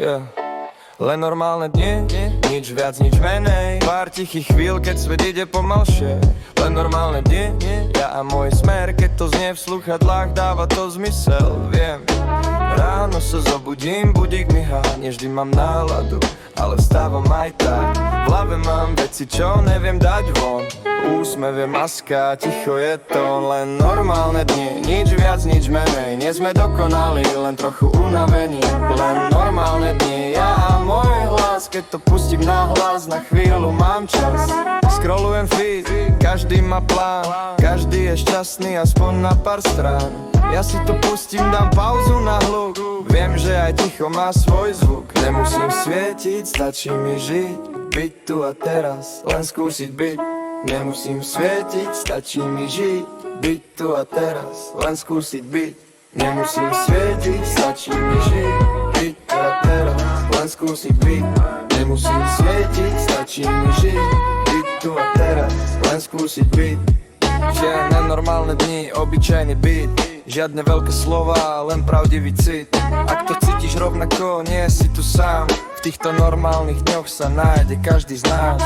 Yeah. Len normálne dni, nič viac, nič menej. Pár tichých chvíľ, keď svet ide pomalšie. Len normálne dni, ja a môj smer. Keď to znie v sluchadlách, dáva to zmysel. Viem, ráno sa zobudím, budík mi há. Nevždy mám náladu, ale vstávam aj tak. V hlave mám veci, čo neviem dať von. Úsmev je maska, ticho je to. Len normálne dni, nič viac, nič menej. Nie sme dokonali, len trochu unavení. Len normálne dni, ja a môj hlas. Keď to pustím na hlas, na chvíľu mám čas. Scrollujem feed, každý má plán. Každý je šťastný, aspoň na pár strán. Ja si to pustím, dám pauzu na hluk. Viem, že aj ticho má svoj zvuk. Nemusím svietiť, stačí mi žiť. Byť tu a teraz, len skúsiť byť. Nemusím svietiť, stačí mi žiť. Byť tu a teraz, len skúsiť byť. Nemusím svietiť, stačí mi žiť. Byť tu a teraz, len skúsiť byť. Nemusím svietiť, stačí mi žiť. Byť tu a teraz, len skúsiť byť. Žiadne normálne dni, obyčajný byt. Žiadne veľké slova, len pravdivý cit. Ak to cítiš rovnako, nie si tu sám. V týchto normálnych dňoch sa nájde každý z nás.